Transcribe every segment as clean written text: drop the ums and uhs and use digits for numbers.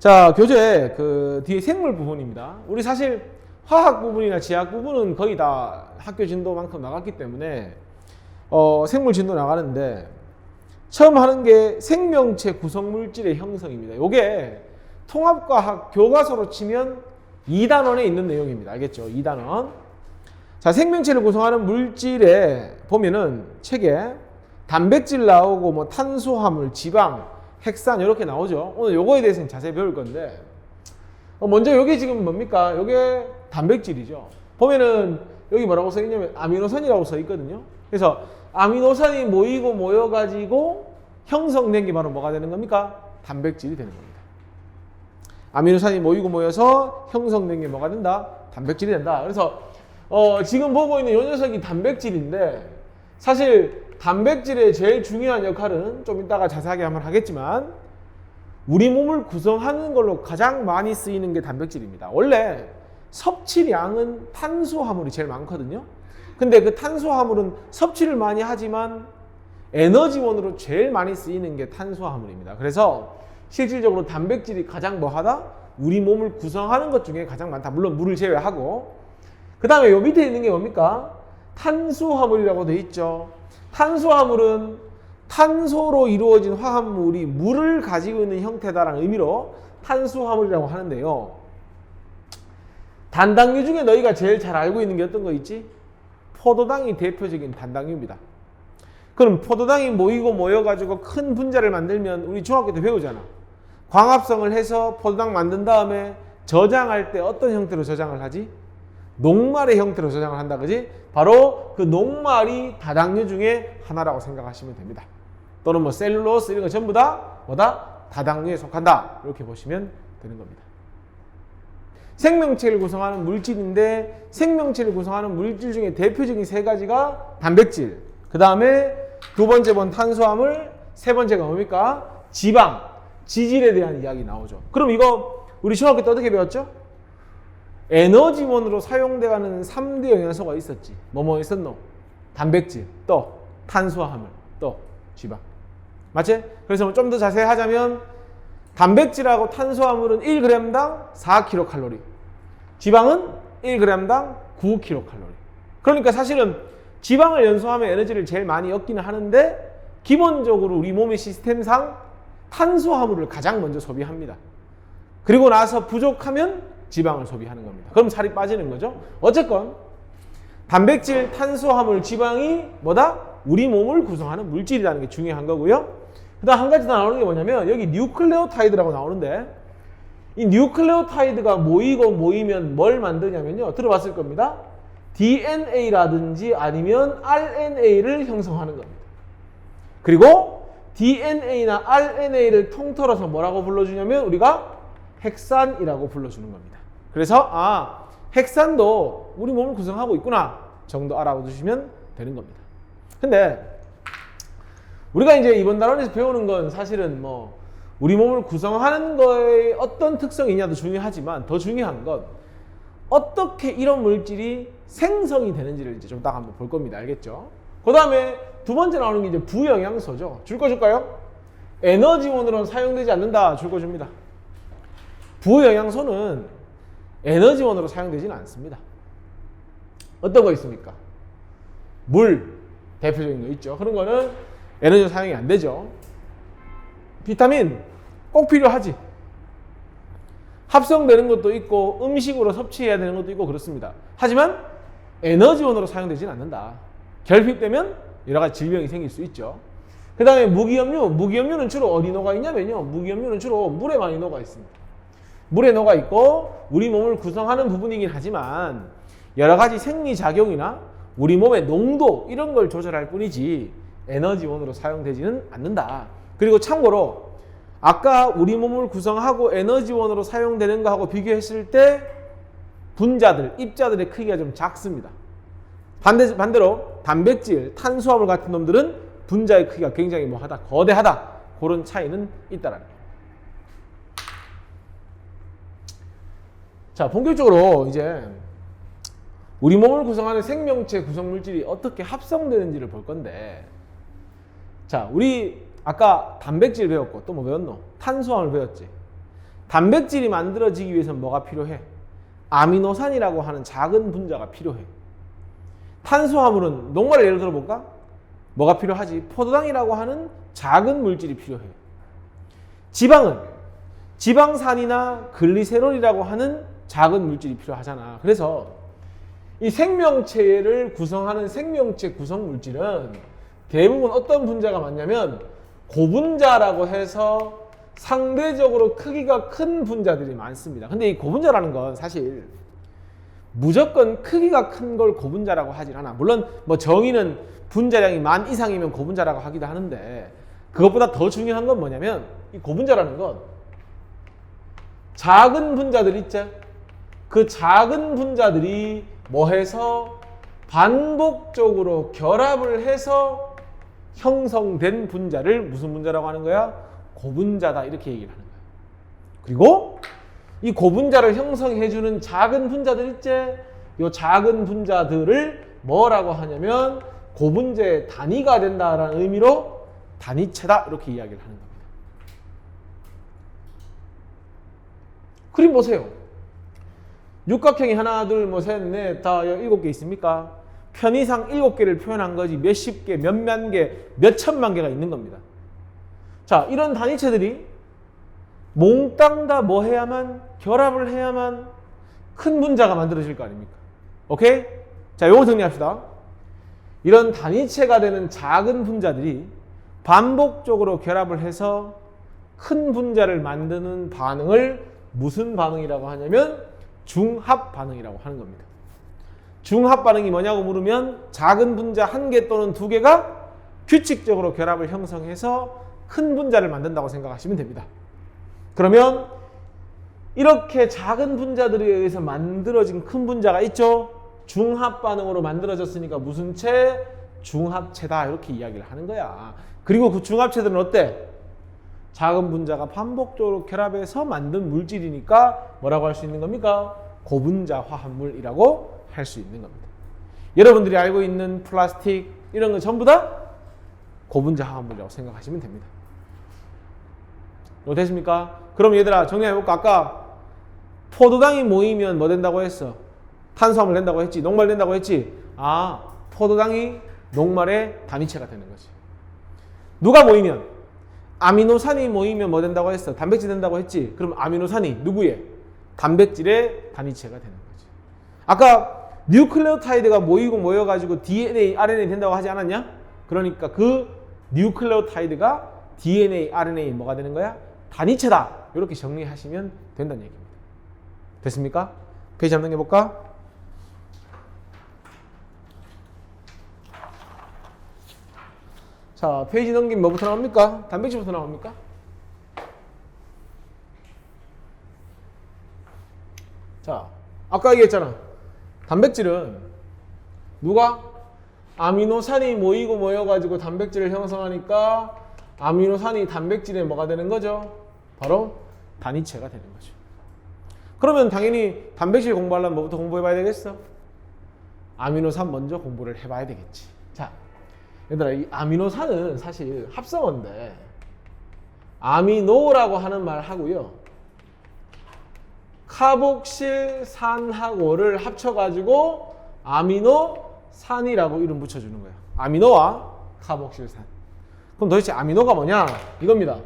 자, 교재 그 뒤에 생물 부분입니다. 우리 사실 화학 부분이나 지학 부분은 거의 다 학교 진도만큼 나갔기 때문에 생물 진도 나가는데 처음 하는 게 생명체 구성 물질의 형성입니다. 요게 통합과학 교과서로 치면 2단원에 있는 내용입니다. 알겠죠? 2단원. 자, 생명체를 구성하는 물질에 보면은 책에 단백질 나오고 뭐 탄수화물, 지방, 핵산 이렇게 나오죠. 오늘 요거에 대해서는 자세히 배울 건데 먼저 요게 지금 뭡니까? 요게 단백질이죠. 보면은 여기 뭐라고 써 있냐면 아미노산이라고 써 있거든요. 그래서 아미노산이 모이고 모여가지고 형성된 게 바로 뭐가 되는 겁니까? 단백질이 되는 겁니다. 아미노산이 모이고 모여서 형성된 게 뭐가 된다? 단백질이 된다. 그래서 지금 보고 있는 요 녀석이 단백질인데 사실 단백질의 제일 중요한 역할은 좀 이따가 자세하게 한번 하겠지만 우리 몸을 구성하는 걸로 가장 많이 쓰이는 게 단백질입니다. 원래 섭취량은 탄수화물이 제일 많거든요. 근데 그 탄수화물은 섭취를 많이 하지만 에너지원으로 제일 많이 쓰이는 게 탄수화물입니다. 그래서 실질적으로 단백질이 가장 뭐하다? 우리 몸을 구성하는 것 중에 가장 많다. 물론 물을 제외하고. 그 다음에 요 밑에 있는 게 뭡니까? 탄수화물이라고 돼 있죠. 탄수화물은 탄소로 이루어진 화합물이 물을 가지고 있는 형태다라는 의미로 탄수화물이라고 하는데요. 단당류 중에 너희가 제일 잘 알고 있는 게 어떤 거 있지? 포도당이 대표적인 단당류입니다. 그럼 포도당이 모이고 모여가지고 큰 분자를 만들면 우리 중학교 때 배우잖아. 광합성을 해서 포도당 만든 다음에 저장할 때 어떤 형태로 저장을 하지? 녹말의 형태로 저장을 한다, 그지? 바로 그 녹말이 다당류 중에 하나라고 생각하시면 됩니다. 또는 뭐 셀룰로스 이런 거 전부 다 뭐다? 다당류에 속한다. 이렇게 보시면 되는 겁니다. 생명체를 구성하는 물질인데 생명체를 구성하는 물질 중에 대표적인 세 가지가 단백질, 그 다음에 두 번째 본 탄수화물, 세 번째가 뭡니까? 지방, 지질에 대한 이야기 나오죠. 그럼 이거 우리 중학교 때 어떻게 배웠죠? 에너지원으로 사용돼가는 3대 영양소가 있었지. 뭐뭐 있었노? 단백질, 또 탄수화물, 또 지방. 맞지? 그래서 좀 더 자세히 하자면 단백질하고 탄수화물은 1g당 4kcal, 지방은 1g당 9kcal. 그러니까 사실은 지방을 연소하면 에너지를 제일 많이 얻기는 하는데 기본적으로 우리 몸의 시스템상 탄수화물을 가장 먼저 소비합니다. 그리고 나서 부족하면 지방을 소비하는 겁니다. 그럼 살이 빠지는 거죠. 어쨌건 단백질, 탄수화물, 지방이 뭐다? 우리 몸을 구성하는 물질이라는 게 중요한 거고요. 그 다음 한 가지 더 나오는 게 뭐냐면 여기 뉴클레오타이드라고 나오는데 이 뉴클레오타이드가 모이고 모이면 뭘 만드냐면요. 들어봤을 겁니다. DNA라든지 아니면 RNA를 형성하는 겁니다. 그리고 DNA나 RNA를 통틀어서 뭐라고 불러주냐면 우리가 핵산이라고 불러주는 겁니다. 그래서 핵산도 우리 몸을 구성하고 있구나 정도 알아두시면 되는 겁니다. 근데 우리가 이제 이번 단원에서 배우는 건 사실은 뭐 우리 몸을 구성하는 거에 어떤 특성이냐도 중요하지만 더 중요한 건 어떻게 이런 물질이 생성이 되는지를 이제 좀 딱 한번 볼 겁니다. 알겠죠? 그 다음에 두 번째 나오는 게 이제 부영양소죠. 줄 거 줄까요? 에너지원으로는 사용되지 않는다. 줄 거 줍니다. 부영양소는 에너지원으로 사용되지는 않습니다. 어떤 거 있습니까? 물, 대표적인 거 있죠. 그런 거는 에너지 사용이 안 되죠. 비타민 꼭 필요하지. 합성되는 것도 있고 음식으로 섭취해야 되는 것도 있고 그렇습니다. 하지만 에너지원으로 사용되지는 않는다. 결핍되면 여러 가지 질병이 생길 수 있죠. 그 다음에 무기염류. 무기염류는 주로 어디 녹아 있냐면요. 무기염류는 주로 물에 많이 녹아 있습니다. 물에 녹아 있고 우리 몸을 구성하는 부분이긴 하지만 여러 가지 생리작용이나 우리 몸의 농도 이런 걸 조절할 뿐이지 에너지원으로 사용되지는 않는다. 그리고 참고로 아까 우리 몸을 구성하고 에너지원으로 사용되는 거하고 비교했을 때 분자들, 입자들의 크기가 좀 작습니다. 반대로 단백질, 탄수화물 같은 놈들은 분자의 크기가 굉장히 뭐하다, 거대하다. 그런 차이는 있다라는 거예요. 자, 본격적으로 이제 우리 몸을 구성하는 생명체 구성물질이 어떻게 합성되는지를 볼 건데, 자, 우리 아까 단백질 배웠고 또 뭐 배웠노? 탄수화물 배웠지. 단백질이 만들어지기 위해서는 뭐가 필요해? 아미노산이라고 하는 작은 분자가 필요해. 탄수화물은 녹말을 예를 들어볼까? 뭐가 필요하지? 포도당이라고 하는 작은 물질이 필요해. 지방은 지방산이나 글리세롤이라고 하는 작은 물질이 필요하잖아. 그래서 이 생명체를 구성하는 생명체 구성 물질은 대부분 어떤 분자가 많냐면 고분자라고 해서 상대적으로 크기가 큰 분자들이 많습니다. 근데 이 고분자라는 건 사실 무조건 크기가 큰 걸 고분자라고 하진 않아. 물론 뭐 정의는 분자량이 10,000 이상이면 고분자라고 하기도 하는데, 그것보다 더 중요한 건 뭐냐면 이 고분자라는 건 작은 분자들 있죠. 그 작은 분자들이 뭐 해서 반복적으로 결합을 해서 형성된 분자를 무슨 분자라고 하는 거야? 고분자다, 이렇게 얘기를 하는 거야. 그리고 이 고분자를 형성해주는 작은 분자들 있지? 이 작은 분자들을 뭐라고 하냐면 고분자의 단위가 된다라는 의미로 단위체다, 이렇게 이야기를 하는 겁니다. 그림 보세요. 육각형이 하나, 둘, 뭐, 셋, 넷, 다 7개 있습니까? 편의상 7개를 표현한 거지 몇십 개, 몇만 개, 몇천만 개가 있는 겁니다. 자, 이런 단위체들이 몽땅 다 뭐 해야만, 결합을 해야만 큰 분자가 만들어질 거 아닙니까? 오케이? 자, 요거 정리합시다. 이런 단위체가 되는 작은 분자들이 반복적으로 결합을 해서 큰 분자를 만드는 반응을 무슨 반응이라고 하냐면 중합 반응이라고 하는 겁니다. 중합 반응이 뭐냐고 물으면 작은 분자 1개 또는 2개가 규칙적으로 결합을 형성해서 큰 분자를 만든다고 생각하시면 됩니다. 그러면 이렇게 작은 분자들에 의해서 만들어진 큰 분자가 있죠. 중합 반응으로 만들어졌으니까 무슨 체? 중합체다, 이렇게 이야기를 하는 거야. 그리고 그 중합체들은 어때? 작은 분자가 반복적으로 결합해서 만든 물질이니까 뭐라고 할 수 있는 겁니까? 고분자 화합물이라고 할 수 있는 겁니다. 여러분들이 알고 있는 플라스틱 이런 거 전부 다 고분자 화합물이라고 생각하시면 됩니다. 이거 되십니까? 그럼 얘들아 정리해볼까? 아까 포도당이 모이면 뭐 된다고 했어? 탄수화물 된다고 했지? 녹말 된다고 했지? 아, 포도당이 녹말의 단위체가 되는 거지. 누가 모이면? 아미노산이 모이면 뭐 된다고 했어? 단백질 된다고 했지? 그럼 아미노산이 누구의? 단백질의 단위체가 되는 거지. 아까 뉴클레오타이드가 모이고 모여가지고 DNA, RNA 된다고 하지 않았냐? 그러니까 그 뉴클레오타이드가 DNA, RNA 뭐가 되는 거야? 단위체다. 이렇게 정리하시면 된다는 얘기입니다. 됐습니까? 페이지 한번 넘겨볼까? 자, 페이지 넘기면 뭐부터 나옵니까? 단백질부터 나옵니까? 자, 아까 얘기했잖아. 단백질은 누가? 아미노산이 모이고 모여가지고 단백질을 형성하니까 아미노산이 단백질에 뭐가 되는 거죠? 바로 단위체가 되는 거죠. 그러면 당연히 단백질 공부하려면 뭐부터 공부해봐야 되겠어? 아미노산 먼저 공부를 해봐야 되겠지. 자, 얘들아, 이 아미노산은 사실 합성어인데 아미노라고 하는 말 하고요, 카복실산하고를 합쳐가지고 아미노산이라고 이름 붙여주는 거예요. 아미노와 카복실산. 그럼 도대체 아미노가 뭐냐? 이겁니다.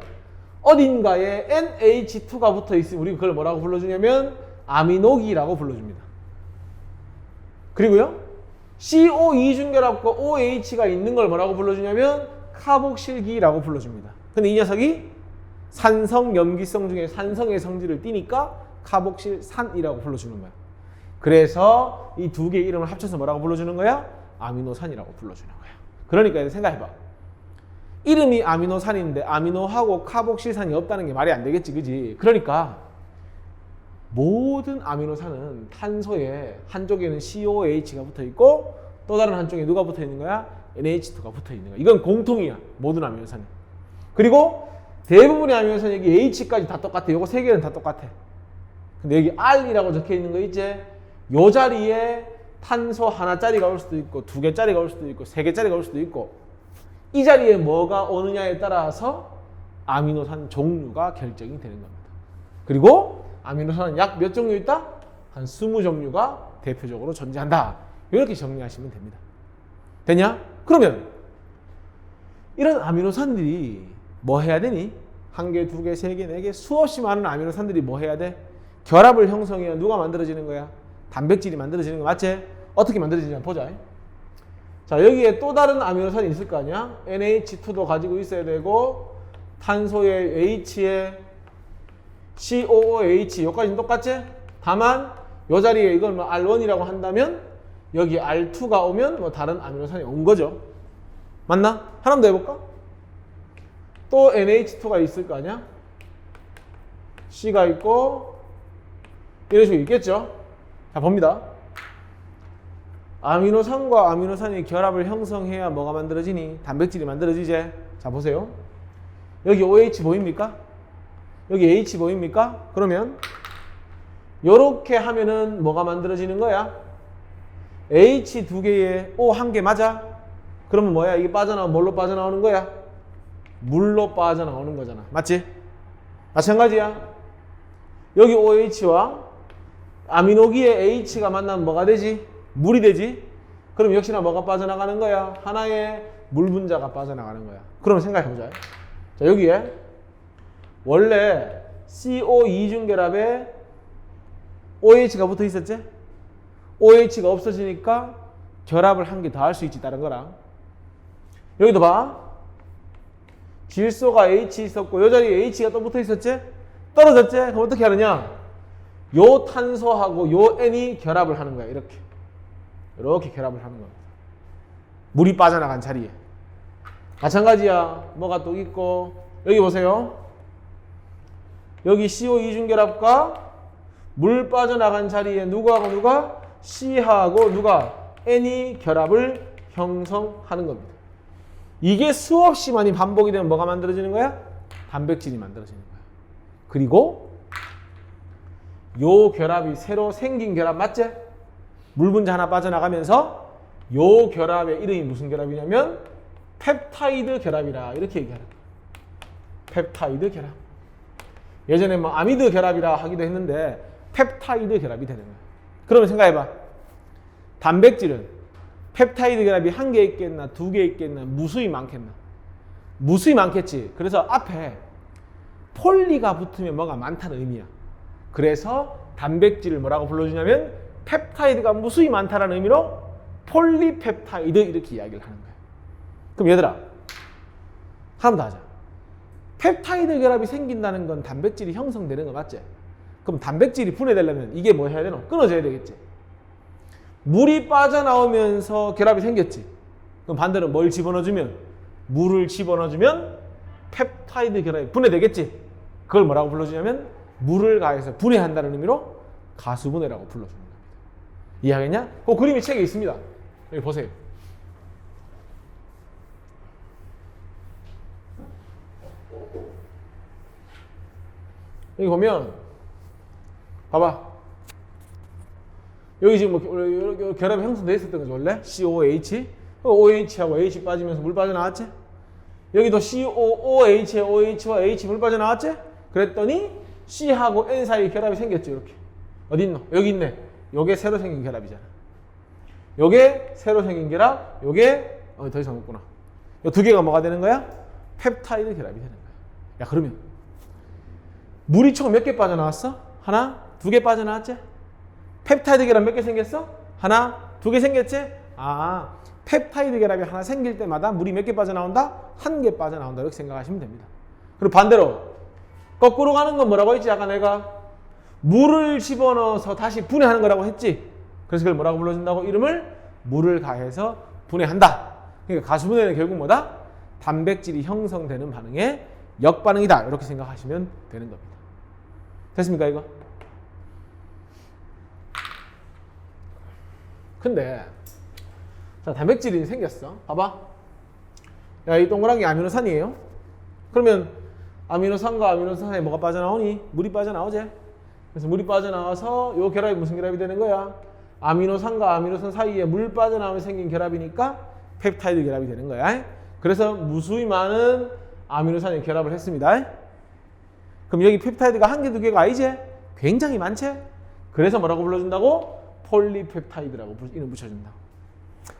어딘가에 NH2가 붙어 있으면 우리가 그걸 뭐라고 불러주냐면 아미노기라고 불러줍니다. 그리고요, CO2 중결합과 OH가 있는 걸 뭐라고 불러주냐면 카복실기라고 불러줍니다. 근데 이 녀석이 산성, 염기성 중에 산성의 성질을 띠니까 카복실산이라고 불러주는 거야. 그래서 이 두 개의 이름을 합쳐서 뭐라고 불러주는 거야? 아미노산이라고 불러주는 거야. 그러니까 생각해봐. 이름이 아미노산인데 아미노하고 카복실산이 없다는 게 말이 안 되겠지, 그지? 그러니까 모든 아미노산은 탄소에 한쪽에는 COH가 붙어 있고 또 다른 한쪽에 누가 붙어 있는 거야? NH2가 붙어 있는 거야. 이건 공통이야, 모든 아미노산은. 그리고 대부분의 아미노산 여기 H까지 다 똑같아. 요거 세 개는 다 똑같아. 근데 여기 R이라고 적혀 있는 거 있지? 요 자리에 탄소 하나짜리가 올 수도 있고 2개짜리가 올 수도 있고 3개짜리가 올 수도 있고, 이 자리에 뭐가 오느냐에 따라서 아미노산 종류가 결정이 되는 겁니다. 그리고 아미노산은 약 몇 종류 있다? 한 20종류가 대표적으로 존재한다. 이렇게 정리하시면 됩니다. 되냐? 그러면 이런 아미노산들이 뭐 해야 되니? 한 개, 두 개, 세 개, 네 개 수없이 많은 아미노산들이 뭐 해야 돼? 결합을 형성해야 누가 만들어지는 거야? 단백질이 만들어지는 거 맞지? 어떻게 만들어지냐 보자. 자, 여기에 또 다른 아미노산이 있을 거 아니야? NH2도 가지고 있어야 되고 탄소에 H에 COOH 여기까지는 똑같지? 다만 이 자리에 이걸 뭐 R1이라고 한다면 여기 R2가 오면 뭐 다른 아미노산이 온 거죠. 맞나? 하나 더 해볼까? 또 NH2가 있을 거 아니야? C가 있고 이런 식으로 있겠죠? 자, 봅니다. 아미노산과 아미노산이 결합을 형성해야 뭐가 만들어지니? 단백질이 만들어지지? 자, 보세요. 여기 OH 보입니까? 여기 H 보입니까? 그러면 요렇게 하면은 뭐가 만들어지는 거야? H 두 개에 O 한 개 맞아? 그러면 뭐야? 이게 빠져나오면 뭘로 빠져나오는 거야? 물로 빠져나오는 거잖아. 맞지? 마찬가지야. 여기 OH와 아미노기에 H가 만나면 뭐가 되지? 물이 되지? 그럼 역시나 뭐가 빠져나가는 거야? 하나의 물 분자가 빠져나가는 거야. 그러면 생각해보자. 자, 여기에 원래 CO 이중결합에 OH가 붙어 있었지? OH가 없어지니까 결합을 한 개 더 할 수 있지, 다른 거랑. 여기도 봐. 질소가 H 있었고 이 자리에 H가 또 붙어 있었지? 떨어졌지? 그럼 어떻게 하느냐? 요 탄소하고 요 N이 결합을 하는 거야. 이렇게 결합을 하는 겁니다. 물이 빠져나간 자리에. 마찬가지야. 뭐가 또 있고 여기 보세요. 여기 CO 이중결합과 물 빠져나간 자리에 누구하고 누가? C하고 누가? N이 결합을 형성하는 겁니다. 이게 수없이 많이 반복이 되면 뭐가 만들어지는 거야? 단백질이 만들어지는 거야. 그리고 요 결합이 새로 생긴 결합 맞지? 물 분자 하나 빠져나가면서 요 결합의 이름이 무슨 결합이냐면 펩타이드 결합이라 이렇게 얘기하는 거야. 펩타이드 결합. 예전에 뭐 아미드 결합이라 하기도 했는데 펩타이드 결합이 되는 거야. 그러면 생각해봐. 단백질은 펩타이드 결합이 한 개 있겠나 두 개 있겠나 무수히 많겠나? 무수히 많겠지. 그래서 앞에 폴리가 붙으면 뭐가 많다는 의미야. 그래서 단백질을 뭐라고 불러주냐면 펩타이드가 무수히 많다는 의미로 폴리펩타이드 이렇게 이야기를 하는 거야. 그럼 얘들아 하나 더 하자. 펩타이드 결합이 생긴다는 건 단백질이 형성되는 거 맞지? 그럼 단백질이 분해되려면 이게 뭐 해야 되노? 끊어져야 되겠지. 물이 빠져나오면서 결합이 생겼지. 그럼 반대로 뭘 집어넣어주면? 물을 집어넣어주면 펩타이드 결합이 분해되겠지. 그걸 뭐라고 불러주냐면 물을 가해서 분해한다는 의미로 가수분해라고 불러주는 겁니다. 이해하겠냐? 그 그림이 책에 있습니다. 여기 보세요. 여기 보면 봐봐. 여기 지금 뭐 결합이 형성되어 있었던 거죠 원래? COOH OH하고 H 빠지면서 물 빠져나왔지? 여기도 COOH에 OH와 H 물 빠져나왔지? 그랬더니 C하고 N 사이 결합이 생겼죠 이렇게. 어디 있노? 여기 있네. 요게 새로 생긴 결합이잖아. 요게 새로 생긴 결합, 요게 더 이상 없구나. 요 두 개가 뭐가 되는 거야? 펩타이드 결합이 되는 거야. 야 그러면 물이 총 몇 개 빠져나왔어? 하나? 두 개 빠져나왔지? 펩타이드 결합 몇 개 생겼어? 하나? 두 개 생겼지? 아, 펩타이드 결합이 하나 생길 때마다 물이 몇 개 빠져나온다? 한 개 빠져나온다 이렇게 생각하시면 됩니다. 그리고 반대로 거꾸로 가는 건 뭐라고 했지? 아까 내가 물을 집어넣어서 다시 분해하는 거라고 했지? 그래서 그걸 뭐라고 불러준다고? 이름을 물을 가해서 분해한다. 그러니까 가수분해는 결국 뭐다? 단백질이 형성되는 반응의 역반응이다 이렇게 생각하시면 되는 겁니다. 됐습니까 이거? 근데 자 단백질이 생겼어. 봐봐. 야, 이 동그란 게 아미노산이에요. 그러면 아미노산과 아미노산 사이에 뭐가 빠져나오니? 물이 빠져나오지. 그래서 물이 빠져나와서 요 결합이 무슨 결합이 되는 거야? 아미노산과 아미노산 사이에 물 빠져나오면 생긴 결합이니까 펩타이드 결합이 되는 거야. 그래서 무수히 많은 아미노산이 결합을 했습니다. 그럼 여기 펩타이드가 한 개, 두 개가 아니지? 굉장히 많지? 그래서 뭐라고 불러준다고? 폴리펩타이드라고 이름 붙여준다.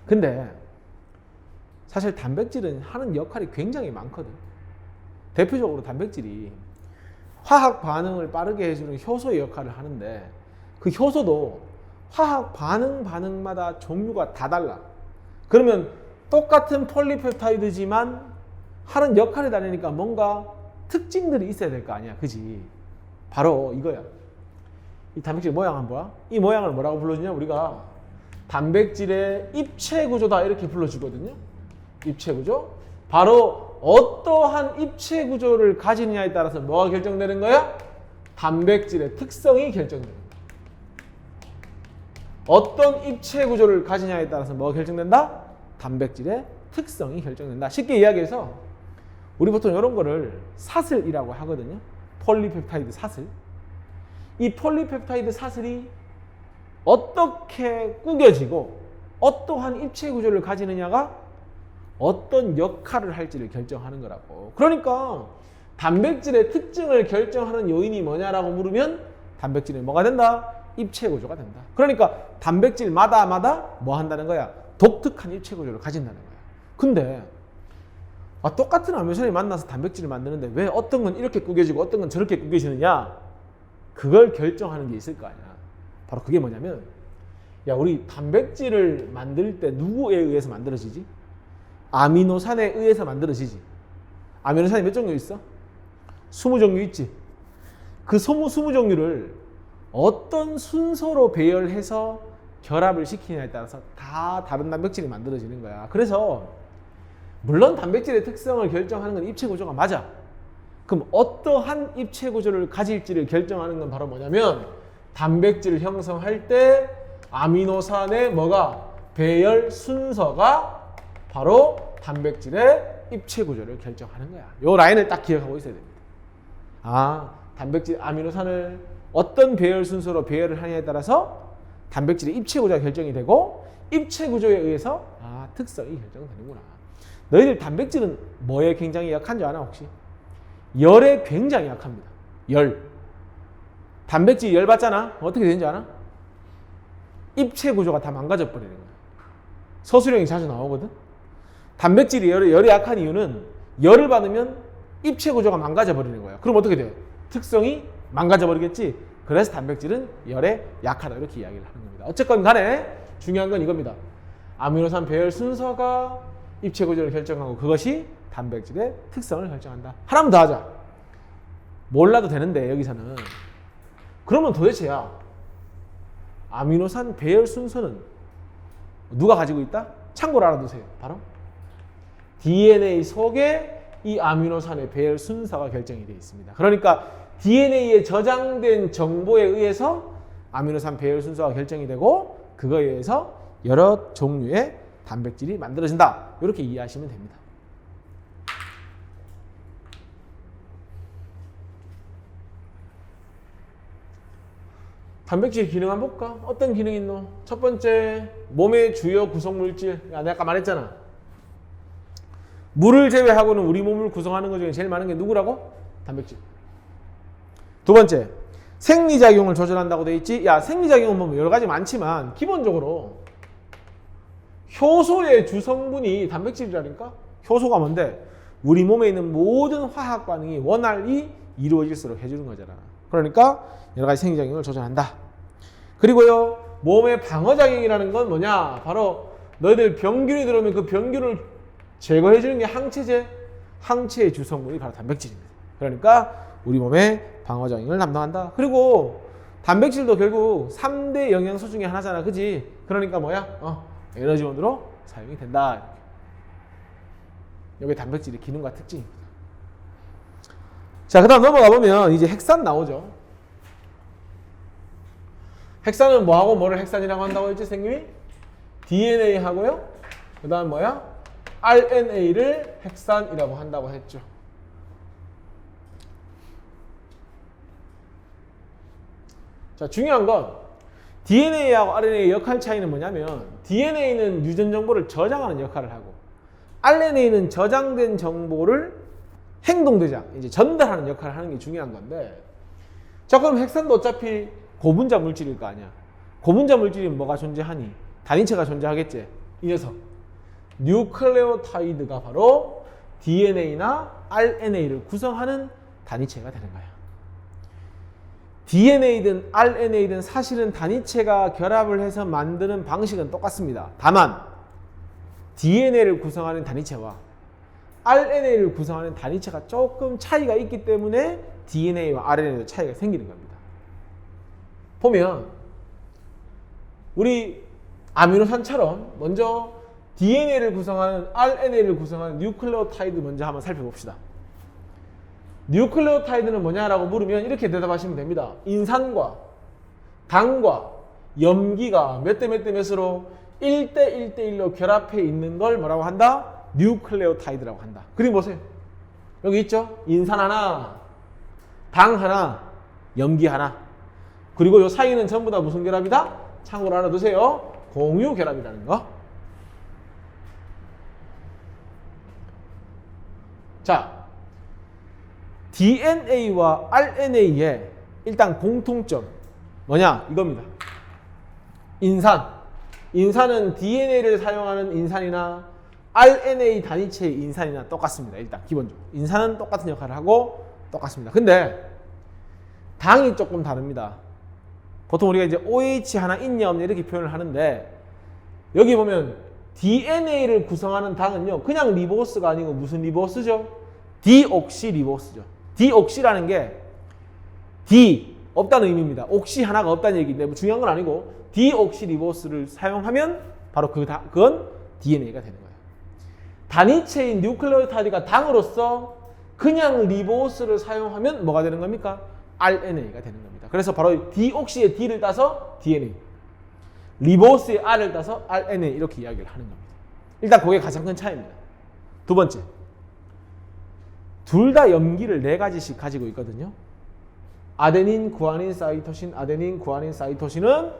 근데 사실 단백질은 하는 역할이 굉장히 많거든. 대표적으로 단백질이 화학 반응을 빠르게 해주는 효소의 역할을 하는데 그 효소도 화학 반응마다 종류가 다 달라. 그러면 똑같은 폴리펩타이드지만 하는 역할이 다르니까 뭔가 특징들이 있어야 될 거 아니야. 그지? 바로 이거야. 이 단백질 모양은 뭐야? 이 모양을 뭐라고 불러주냐? 우리가 단백질의 입체 구조다 이렇게 불러주거든요. 입체 구조. 바로 어떠한 입체 구조를 가지느냐에 따라서 뭐가 결정되는 거야? 단백질의 특성이 결정되는 거야. 어떤 입체 구조를 가지냐에 따라서 뭐가 결정된다? 단백질의 특성이 결정된다. 쉽게 이야기해서 우리 보통 이런 거를 사슬이라고 하거든요. 폴리펩타이드 사슬. 이 폴리펩타이드 사슬이 어떻게 구겨지고 어떠한 입체 구조를 가지느냐가 어떤 역할을 할지를 결정하는 거라고. 그러니까 단백질의 특징을 결정하는 요인이 뭐냐라고 물으면 단백질이 뭐가 된다? 입체 구조가 된다. 그러니까 단백질마다 뭐 한다는 거야? 독특한 입체 구조를 가진다는 거야. 근데 똑같은 아미노산이 만나서 단백질을 만드는데 왜 어떤 건 이렇게 구겨지고 어떤 건 저렇게 구겨지느냐? 그걸 결정하는 게 있을 거 아니야. 바로 그게 뭐냐면 야, 우리 단백질을 만들 때 누구에 의해서 만들어지지? 아미노산에 의해서 만들어지지. 아미노산이 몇 종류 있어? 20종류 있지. 그 20종류를 어떤 순서로 배열해서 결합을 시키냐에 따라서 다 다른 단백질이 만들어지는 거야. 그래서 물론 단백질의 특성을 결정하는 건 입체 구조가 맞아. 그럼 어떠한 입체 구조를 가질지를 결정하는 건 바로 뭐냐면 단백질을 형성할 때 아미노산의 뭐가 배열 순서가 바로 단백질의 입체 구조를 결정하는 거야. 요 라인을 딱 기억하고 있어야 됩니다. 단백질 아미노산을 어떤 배열 순서로 배열을 하느냐에 따라서 단백질의 입체 구조가 결정이 되고 입체 구조에 의해서 특성이 결정되는구나. 너희들 단백질은 뭐에 굉장히 약한 줄 아나 혹시? 열에 굉장히 약합니다. 열. 단백질 열 받잖아? 어떻게 되는지 아나? 입체 구조가 다 망가져 버리는 거야. 서술형이 자주 나오거든? 단백질이 열에 약한 이유는 열을 받으면 입체 구조가 망가져 버리는 거야. 그럼 어떻게 돼? 특성이 망가져 버리겠지? 그래서 단백질은 열에 약하다 이렇게 이야기를 하는 겁니다. 어쨌건 간에 중요한 건 이겁니다. 아미노산 배열 순서가 입체 구조를 결정하고 그것이 단백질의 특성을 결정한다. 하나만 더 하자. 몰라도 되는데 여기서는 그러면 도대체야 아미노산 배열 순서는 누가 가지고 있다? 참고로 알아두세요. 바로 DNA 속에 이 아미노산의 배열 순서가 결정이 되어 있습니다. 그러니까 DNA에 저장된 정보에 의해서 아미노산 배열 순서가 결정이 되고 그거에 의해서 여러 종류의 단백질이 만들어진다. 이렇게 이해하시면 됩니다. 단백질 기능 한번 볼까? 어떤 기능이 있노? 첫 번째, 몸의 주요 구성물질. 내가 아까 말했잖아. 물을 제외하고는 우리 몸을 구성하는 것 중에 제일 많은 게 누구라고? 단백질. 두 번째, 생리작용을 조절한다고 돼 있지? 생리작용은 뭐 여러 가지 많지만 기본적으로 효소의 주성분이 단백질이라니까? 효소가 뭔데? 우리 몸에 있는 모든 화학 반응이 원활히 이루어질수록 해주는 거잖아. 그러니까 여러 가지 생리작용을 조절한다. 그리고요, 몸의 방어작용이라는 건 뭐냐? 바로 너희들 병균이 들어오면 그 병균을 제거해주는 게 항체제, 항체의 주성분이 바로 단백질입니다. 그러니까 우리 몸의 방어작용을 담당한다. 그리고 단백질도 결국 3대 영양소 중에 하나잖아. 그지? 그러니까 뭐야? 에너지원으로 사용이 된다. 이게 단백질의 기능과 특징입니다. 자, 그 다음 넘어가 보면 이제 핵산 나오죠. 핵산은 뭐하고 뭐를 핵산이라고 한다고 했지, 선생님이? DNA하고요. 그 다음 뭐야? RNA를 핵산이라고 한다고 했죠. 자, 중요한 건 DNA하고 RNA의 역할 차이는 뭐냐면 DNA는 유전 정보를 저장하는 역할을 하고 RNA는 저장된 정보를 행동대장, 이제 전달하는 역할을 하는 게 중요한 건데, 자, 그럼 핵산도 어차피 고분자 물질일 거 아니야. 고분자 물질이 뭐가 존재하니? 단위체가 존재하겠지. 이 녀석. 뉴클레오타이드가 바로 DNA나 RNA를 구성하는 단위체가 되는 거야. DNA든 RNA든 사실은 단위체가 결합을 해서 만드는 방식은 똑같습니다. 다만 DNA를 구성하는 단위체와 RNA를 구성하는 단위체가 조금 차이가 있기 때문에 DNA와 RNA도 차이가 생기는 겁니다. 보면 우리 아미노산처럼 먼저 DNA를 구성하는 RNA를 구성하는 뉴클레오타이드 먼저 한번 살펴봅시다. 뉴클레오타이드는 뭐냐라고 물으면 이렇게 대답하시면 됩니다. 인산과 당과 염기가 몇 대 몇 대 몇으로 1대 1대 1로 결합해 있는 걸 뭐라고 한다? 뉴클레오타이드라고 한다. 그림 보세요. 여기 있죠? 인산 하나, 당 하나, 염기 하나. 그리고 이 사이는 전부 다 무슨 결합이다? 참고로 알아두세요. 공유 결합이라는 거. 자, DNA와 RNA의 일단 공통점 뭐냐? 이겁니다. 인산은 DNA를 사용하는 인산이나 RNA 단위체의 인산이나 똑같습니다. 일단 기본적으로 인산은 똑같은 역할을 하고 똑같습니다. 근데 당이 조금 다릅니다. 보통 우리가 이제 OH 하나 있냐 없냐 이렇게 표현을 하는데, 여기 보면 DNA를 구성하는 당은요 그냥 리보스가 아니고 무슨 리보스죠? 디옥시 리보스죠. 디옥시라는 게 D 없다는 의미입니다. 옥시 하나가 없다는 얘기인데 뭐 중요한 건 아니고 디옥시 리보스를 사용하면 바로 그건 DNA가 되는 거예요. 단위체인 뉴클레오타이드가 당으로서 그냥 리보스를 사용하면 뭐가 되는 겁니까? RNA가 되는 겁니다. 그래서 바로 디옥시의 D를 따서 DNA, 리보스의 R을 따서 RNA 이렇게 이야기를 하는 겁니다. 일단 그게 가장 큰 차이입니다. 두 번째, 둘 다 염기를 4가지씩 가지고 있거든요. 아데닌, 구아닌, 사이토신, 아데닌, 구아닌, 사이토신은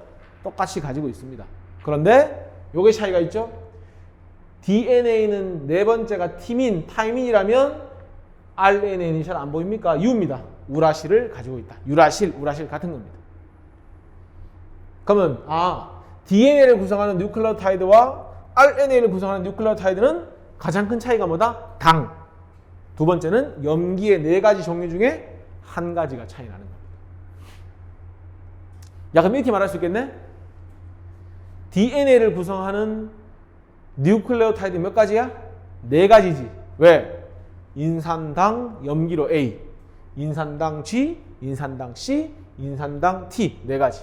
똑같이 가지고 있습니다. 그런데 요게 차이가 있죠. DNA는 네 번째가 타이민이라면 RNA는 잘 안 보입니까? U입니다. 우라실을 가지고 있다. 우라실 같은 겁니다. 그러면 DNA를 구성하는 뉴클레오타이드와 RNA를 구성하는 뉴클레오타이드는 가장 큰 차이가 뭐다? 당. 두 번째는 염기의 4가지 종류 중에 한 가지가 차이 나는 겁니다. 야, 그럼 이렇게 말할 수 있겠네? DNA를 구성하는 뉴클레오타이드 몇 가지야? 4가지지. 왜? 인산당 염기로 A, 인산당 G, 인산당 C, 인산당 T 4가지.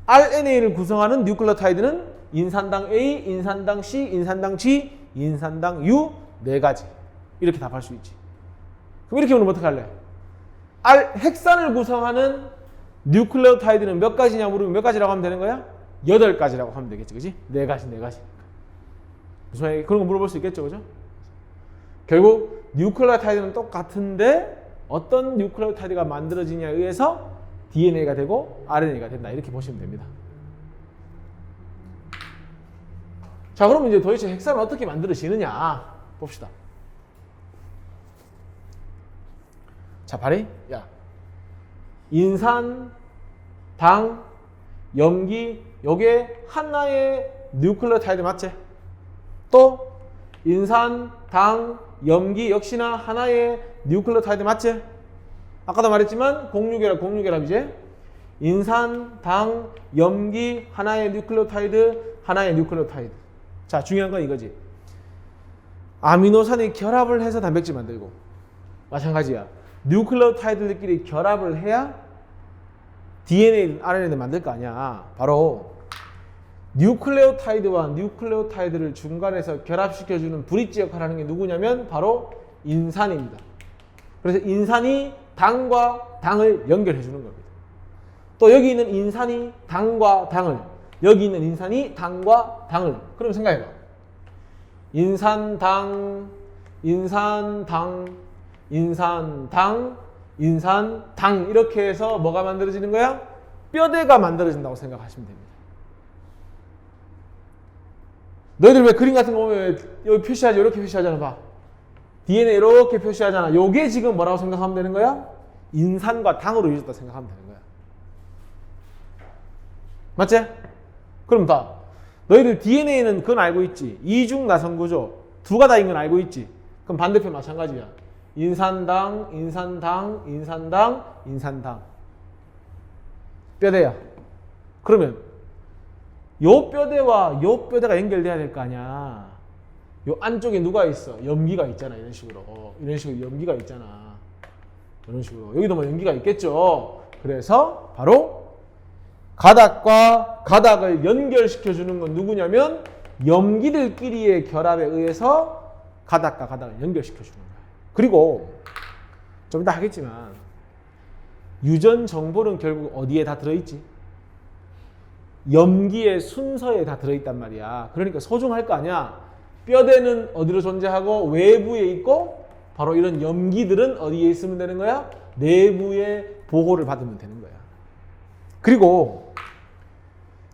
RNA를 구성하는 뉴클레오타이드는 인산당 A, 인산당 C, 인산당 G, 인산당 U 4가지. 이렇게 답할 수 있지. 그럼 이렇게 보면 어떻게 할래? 핵산을 구성하는 뉴클레오타이드는 몇 가지냐 물으면 몇 가지라고 하면 되는 거야? 8가지라고 하면 되겠지. 그지? 4가지. 무슨 말이야? 그런 거 물어볼 수 있겠죠. 그죠? 결국 뉴클레오타이드는 똑같은데 어떤 뉴클레오타이드가 만들어지냐에 의해서 DNA가 되고 RNA가 된다. 이렇게 보시면 됩니다. 자, 그럼 이제 도대체 핵산은 어떻게 만들어지느냐 봅시다. 자, 발이 야, 인산, 당, 염기 요게 하나의 뉴클레오타이드 맞지? 또 인산, 당, 염기 역시나 하나의 뉴클레오타이드 맞지? 아까도 말했지만 공유결합이지? 인산, 당, 염기 하나의 뉴클레오타이드. 자, 중요한 건 이거지. 아미노산이 결합을 해서 단백질 만들고 마찬가지야. 뉴클레오타이드들끼리 결합을 해야 DNA든 RNA든 만들 거 아니야. 바로 뉴클레오타이드와 뉴클레오타이드를 중간에서 결합시켜주는 브릿지 역할을 하는 게 누구냐면 바로 인산입니다. 그래서 인산이 당과 당을 연결해 주는 겁니다. 또 여기 있는 인산이 당과 당을, 여기 있는 인산이 당과 당을. 그럼 생각해봐. 인산당, 인산당, 인산당, 인산당 이렇게 해서 뭐가 만들어지는 거야? 뼈대가 만들어진다고 생각하시면 됩니다. 너희들 왜 그림 같은 거 보면 여기 표시하지? 이렇게 표시하잖아. 봐. DNA 이렇게 표시하잖아. 요게 지금 뭐라고 생각하면 되는 거야? 인산과 당으로 이루어졌다 생각하면 되는 거야. 맞지? 그럼 다 너희들 DNA는 그건 알고 있지. 이중 나선 구조 두 가닥인 건 알고 있지. 그럼 반대편 마찬가지야. 인산당, 인산당, 인산당, 인산당. 뼈대야. 그러면 요 뼈대와 요 뼈대가 연결돼야 될 거 아니야. 요 안쪽에 누가 있어? 염기가 있잖아. 이런 식으로. 이런 식으로 염기가 있잖아. 이런 식으로. 여기도 뭐 염기가 있겠죠. 그래서 바로 가닥과 가닥을 연결시켜 주는 건 누구냐면 염기들끼리의 결합에 의해서 가닥과 가닥을 연결시켜 주는 거야. 그리고 좀 이따 하겠지만 유전 정보는 결국 어디에 다 들어있지? 염기의 순서에 다 들어있단 말이야. 그러니까 소중할 거 아니야. 뼈대는 어디로 존재하고 외부에 있고 바로 이런 염기들은 어디에 있으면 되는 거야? 내부의 보호를 받으면 되는 거야. 그리고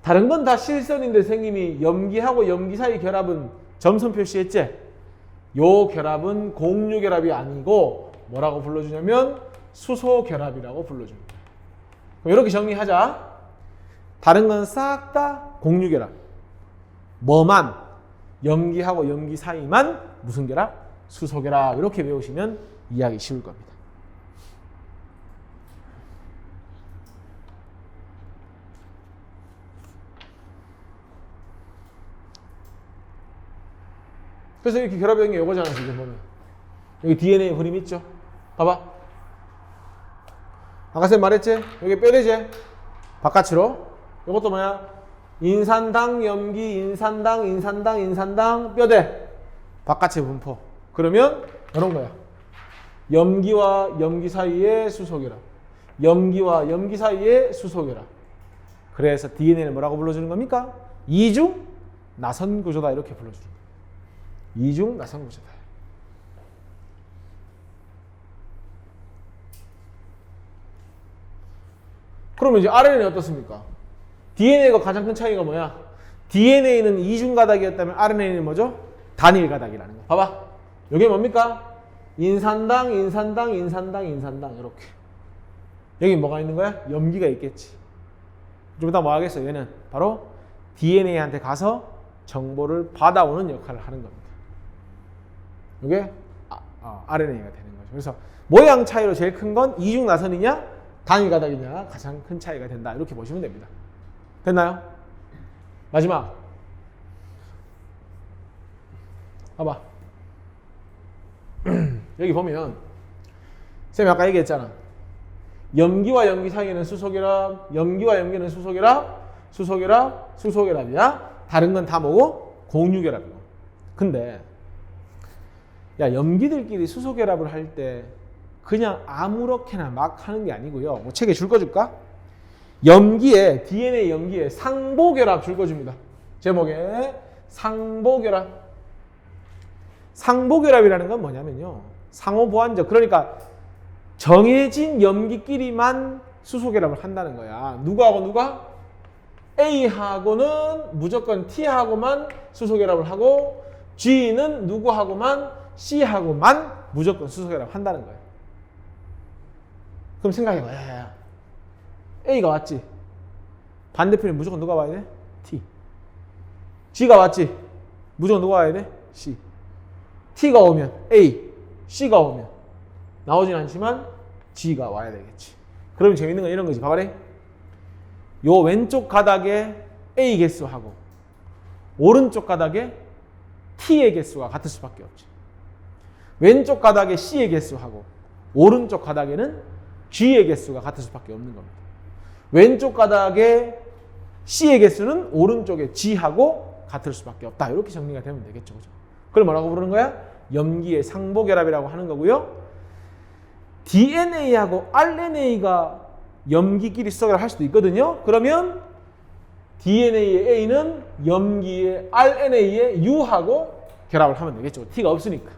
다른 건 다 실선인데 선생님이 염기하고 염기 사이 결합은 점선 표시했지? 요 결합은 공유결합이 아니고 뭐라고 불러주냐면 수소결합이라고 불러줍니다. 이렇게 정리하자. 다른 건 싹 다 공유결합. 뭐만? 염기하고 염기 사이만 무슨 결합? 수소결합. 이렇게 배우시면 이해하기 쉬울 겁니다. 그래서 이렇게 결합된 게 요거잖아. 지금 보면 여기 DNA 그림 있죠? 봐봐. 아까 쌤 말했지? 여기 뼈대지? 바깥으로. 이것도 뭐야? 인산당, 염기, 인산당, 인산당, 인산당, 뼈대. 바깥의 분포. 그러면 이런 거야. 염기와 염기 사이의 수소결합. 염기와 염기 사이의 수소결합. 그래서 DNA는 뭐라고 불러주는 겁니까? 이중 나선 구조다. 이렇게 불러주는 거야. 이중 나선 구조다. 그러면 이제 RNA는 어떻습니까? DNA가 가장 큰 차이가 뭐야? DNA는 이중 가닥이었다면 RNA는 뭐죠? 단일 가닥이라는 거. 봐봐. 이게 뭡니까? 인산당, 인산당, 인산당, 인산당. 이렇게. 여기 뭐가 있는 거야? 염기가 있겠지. 좀 이따 뭐 하겠어? 얘는 바로 DNA한테 가서 정보를 받아오는 역할을 하는 겁니다. 이게 RNA가 되는 거죠. 그래서 모양 차이로 제일 큰 건 이중 나선이냐 단일 가닥이냐 가장 큰 차이가 된다. 이렇게 보시면 됩니다. 됐나요? 마지막. 봐봐. 여기 보면 쌤이 아까 얘기했잖아. 염기와 염기 사이에는 수소결합, 염기와 염기는 수소결합, 수소결합, 수소결합이야. 다른 건 다 뭐고? 공유결합이고. 근데 야, 염기들끼리 수소결합을 할 때 그냥 아무렇게나 막 하는 게 아니고요. 뭐 책에 줄 거 줄까? 염기에 DNA 염기에 상보결합 줄 거 줍니다. 제목에 상보결합. 상보결합이라는 건 뭐냐면요. 상호보완적. 그러니까 정해진 염기끼리만 수소결합을 한다는 거야. 누구하고 누가? A하고는 무조건 T하고만 수소결합을 하고 G는 누구하고만 C하고만 무조건 수소결합 한다는 거예요. 그럼 생각해봐. 야. A가 왔지. 반대편에 무조건 누가 와야 돼? T. G가 왔지. 무조건 누가 와야 돼? C. T가 오면 A, C가 오면 나오진 않지만 G가 와야 되겠지. 그러면 재밌는 건 이런 거지. 봐봐래. 요 왼쪽 가닥에 A 개수하고 오른쪽 가닥에 T의 개수가 같을 수밖에 없지. 왼쪽 가닥에 C의 개수하고 오른쪽 가닥에는 G의 개수가 같을 수밖에 없는 겁니다. 왼쪽 가닥에 C의 개수는 오른쪽에 G하고 같을 수밖에 없다. 이렇게 정리가 되면 되겠죠. 그죠? 그걸 뭐라고 부르는 거야? 염기의 상보결합이라고 하는 거고요. DNA하고 RNA가 염기끼리 수소결합을 할 수도 있거든요. 그러면 DNA의 A는 염기의 RNA의 U하고 결합을 하면 되겠죠. T가 없으니까.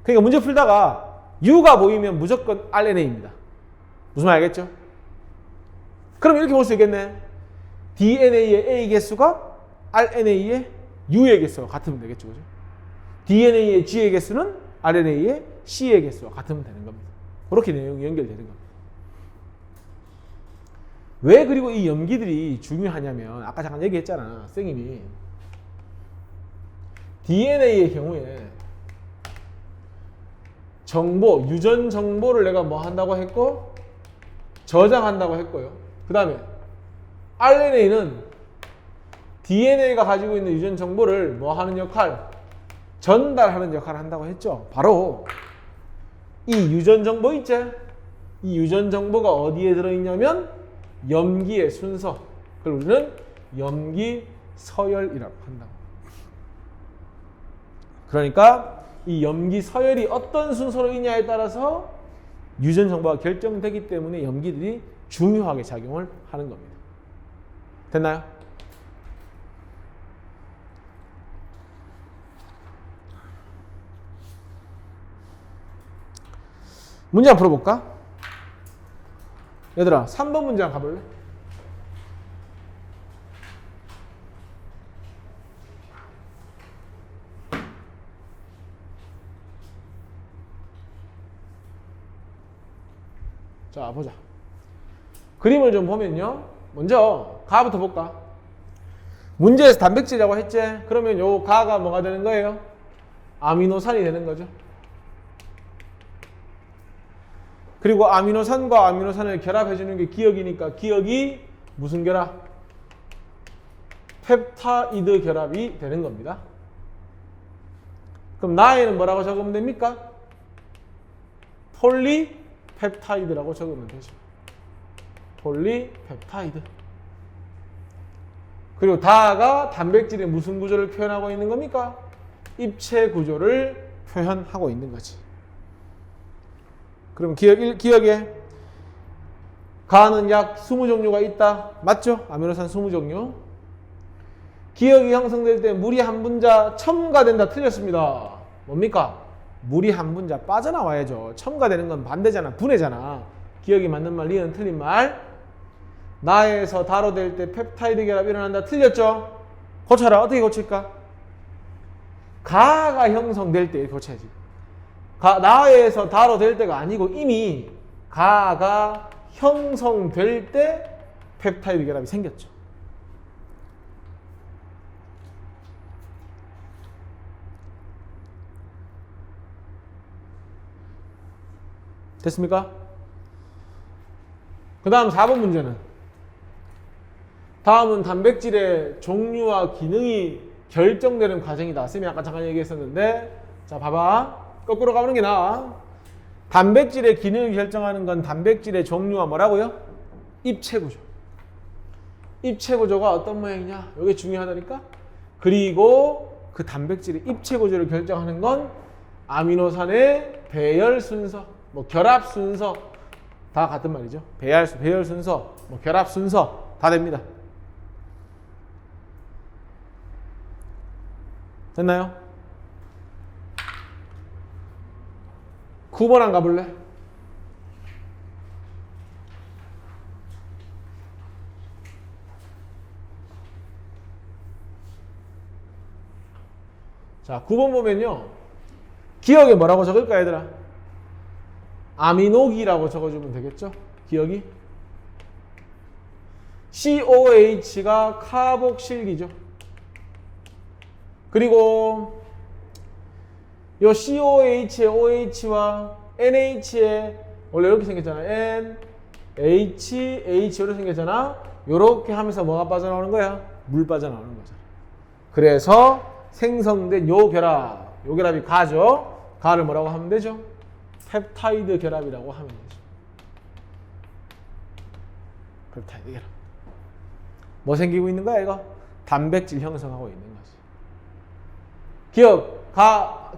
그러니까 문제 풀다가 U가 보이면 무조건 RNA입니다. 무슨 말 알겠죠? 그럼 이렇게 볼 수 있겠네. DNA의 A 개수가 RNA의 U의 개수가 같으면 되겠죠. 그죠? DNA의 G의 개수는 RNA의 C의 개수와 같으면 되는 겁니다. 그렇게 내용이 연결되는 겁니다. 왜 그리고 이 염기들이 중요하냐면 아까 잠깐 얘기했잖아. 선생님이 DNA의 경우에 정보, 유전 정보를 내가 뭐 한다고 했고 저장한다고 했고요. 그 다음에 RNA는 DNA가 가지고 있는 유전 정보를 뭐 하는 역할? 전달하는 역할을 한다고 했죠. 바로 이 유전 정보 있지? 이 유전 정보가 어디에 들어있냐면 염기의 순서. 그걸 우리는 염기 서열이라고 한다고. 그러니까 이 염기 서열이 어떤 순서로 있냐에 따라서 유전 정보가 결정되기 때문에 염기들이 중요하게 작용을 하는 겁니다. 됐나요? 문제 한번 풀어볼까? 얘들아 3번 문제 한번 가볼래? 자 보자. 그림을 좀 보면요. 먼저 가부터 볼까? 문제에서 단백질이라고 했지? 그러면 요 가가 뭐가 되는 거예요? 아미노산이 되는 거죠. 그리고 아미노산과 아미노산을 결합해주는 게 기억이니까 기억이 무슨 결합? 펩타이드 결합이 되는 겁니다. 그럼 나에는 뭐라고 적으면 됩니까? 폴리펩타이드라고 적으면 되죠. 폴리펩타이드. 그리고 다가 단백질의 무슨 구조를 표현하고 있는 겁니까? 입체 구조를 표현하고 있는 거지. 그럼 기억에 가는 약 20종류가 있다. 맞죠? 아미노산 20종류. 기억이 형성될 때 물이 한 분자 첨가된다. 틀렸습니다. 뭡니까? 물이 한 분자 빠져나와야죠. 첨가되는 건 반대잖아. 분해잖아. 기억이 맞는 말, 리은 틀린 말. 나에서 다로 될 때 펩타이드 결합이 일어난다. 틀렸죠? 고쳐라. 어떻게 고칠까? 가가 형성될 때 이렇게 고쳐야지. 나에서 다로 될 때가 아니고 이미 가가 형성될 때 펩타이드 결합이 생겼죠. 됐습니까? 그 다음 4번 문제는 다음은 단백질의 종류와 기능이 결정되는 과정이다. 쌤이 아까 잠깐 얘기했었는데 자 봐봐. 거꾸로 가보는 게 나아. 단백질의 기능을 결정하는 건 단백질의 종류와 뭐라고요? 입체 구조. 입체 구조가 어떤 모양이냐? 이게 중요하다니까? 그리고 그 단백질의 입체 구조를 결정하는 건 아미노산의 배열 순서, 뭐 결합 순서 다 같은 말이죠. 배열 순서, 뭐 결합 순서 다 됩니다. 됐나요? 9번 안 가볼래? 자, 9번 보면요. 기억에 뭐라고 적을까, 얘들아? 아미노기라고 적어주면 되겠죠? 기억이? COH가 카복실기죠. 그리고 요 COH의 OH와 NH의 원래 이렇게 생겼잖아. N, H, H 이렇게 생겼잖아. 요렇게 하면서 뭐가 빠져나오는 거야? 물 빠져나오는 거잖아. 그래서 생성된 요 결합이 가죠. 가를 뭐라고 하면 되죠? 펩타이드 결합이라고 하면 되죠. 펩타이드 결합. 뭐 생기고 있는 거야, 이거? 단백질 형성하고 있는 거지.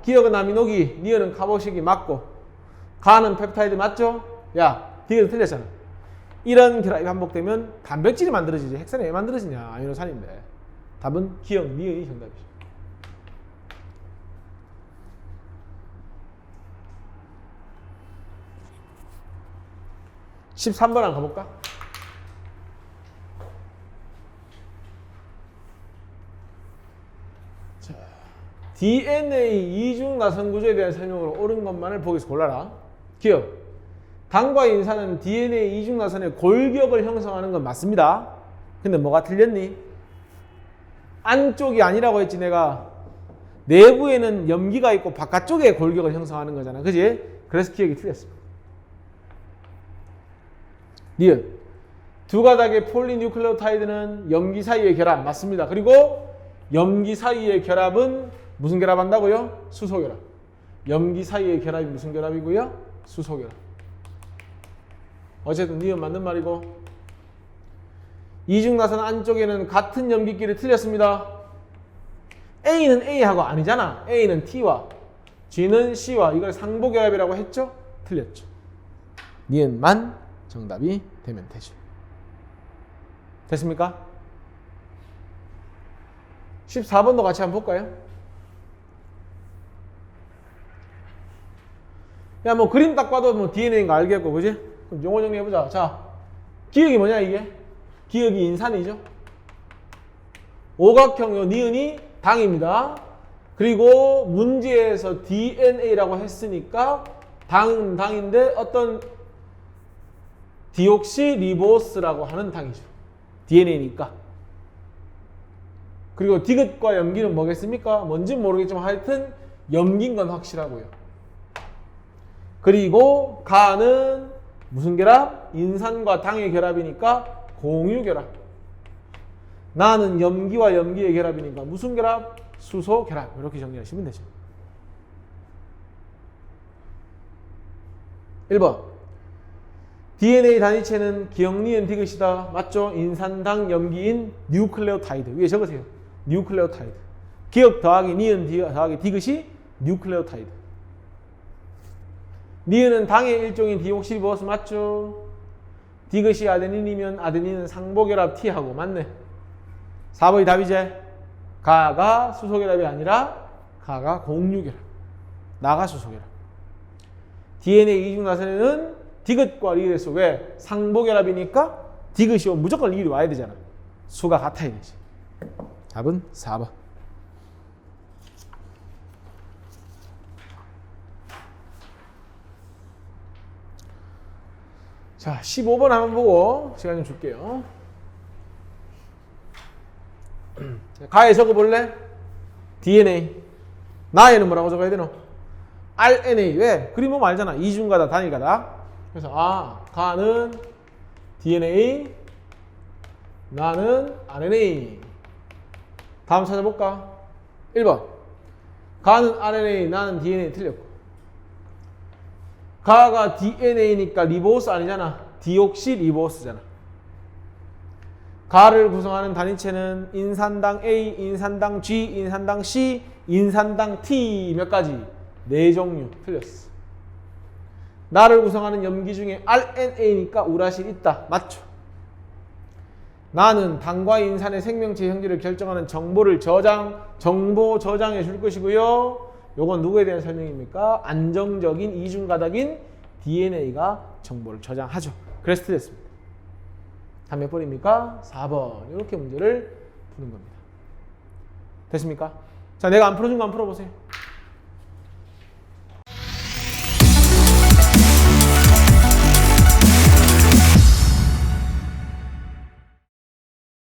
기억은 아미노기, 니은은 카복식이 맞고, 가는 펩타이드 맞죠? 야, 디귿은 틀렸잖아. 이런 결합이 반복되면 단백질이 만들어지지. 핵산이 왜 만들어지냐? 아미노산인데. 답은 기억, 니은이 정답이죠. 13번 한번 가볼까? DNA 이중 나선 구조에 대한 설명으로 옳은 것만을 보기에서 골라라. 기억. 당과 인산은 DNA 이중 나선의 골격을 형성하는 건 맞습니다. 근데 뭐가 틀렸니? 안쪽이 아니라고 했지 내가. 내부에는 염기가 있고 바깥쪽에 골격을 형성하는 거잖아. 그지? 그래서 기억이 틀렸습니다. 니은. 두 가닥의 폴리뉴클레오타이드는 염기 사이의 결합 맞습니다. 그리고 염기 사이의 결합은 무슨 결합한다고요? 수소 결합. 염기 사이의 결합이 무슨 결합이고요? 수소 결합. 어쨌든 니은 맞는 말이고, 이중나선 안쪽에는 같은 염기끼리 틀렸습니다. A는 A하고 아니잖아. A는 T와 G는 C와 이걸 상보결합이라고 했죠? 틀렸죠. 니은만 정답이 되면 되죠. 됐습니까? 14번도 같이 한번 볼까요? 야, 뭐 그림 딱 봐도 뭐 DNA인 거 알겠고, 그지? 그럼 용어 정리해보자. 자, 기억이 뭐냐 이게? 기억이 인산이죠. 오각형 요 니은이 당입니다. 그리고 문제에서 DNA라고 했으니까 당은 당인데 어떤 디옥시리보스라고 하는 당이죠. DNA니까. 그리고 디귿과 염기는 뭐겠습니까? 뭔지는 모르겠지만 하여튼 염기인 건 확실하고요. 그리고 가는 무슨 결합? 인산과 당의 결합이니까 공유 결합. 나는 염기와 염기의 결합이니까 무슨 결합? 수소 결합. 이렇게 정리하시면 되죠. 1번. DNA 단위체는 기억니은 디귿이다. 맞죠? 인산당 염기인 뉴클레오타이드. 위에 적으세요. 뉴클레오타이드. 기억 더하기 니은 더하기 디귿이 뉴클레오타이드. 니은은 당의 일종인 디옥시리보스 맞죠? 디귿이 아데닌이면 아데닌은 상보결합 T하고 맞네. 4번이 답이지. 가가 수소결합이 아니라 가가 공유결합. 나가 수소결합. DNA 이중나선에는 디귿과 리을에서 왜? 상보결합이니까 디귿이 무조건 리을이 와야 되잖아. 수가 같아야 되지. 답은 4번. 자, 15번 한번 보고 시간 좀 줄게요. 가에 적어볼래? DNA. 나에는 뭐라고 적어야 되노? RNA. 왜? 그림 보면 알잖아. 이중가다, 단일가다. 그래서 가는 DNA, 나는 RNA. 다음 찾아볼까? 1번. 가는 RNA, 나는 DNA 틀렸고. 가가 DNA니까 리보스 아니잖아. 디옥시리보스잖아. 가를 구성하는 단위체는 인산당 A, 인산당 G, 인산당 C, 인산당 T 몇 가지? 4종류. 틀렸어. 나를 구성하는 염기 중에 RNA니까 우라실 있다. 맞죠? 나는 당과 인산의 생명체 형질을 결정하는 정보 저장해 줄 것이고요. 요건 누구에 대한 설명입니까? 안정적인 이중가닥인 DNA가 정보를 저장하죠. 그래서 틀렸습니다. 답 몇 번입니까? 4번. 이렇게 문제를 푸는 겁니다. 됐습니까? 자, 내가 안 풀어준 거 한번 풀어보세요.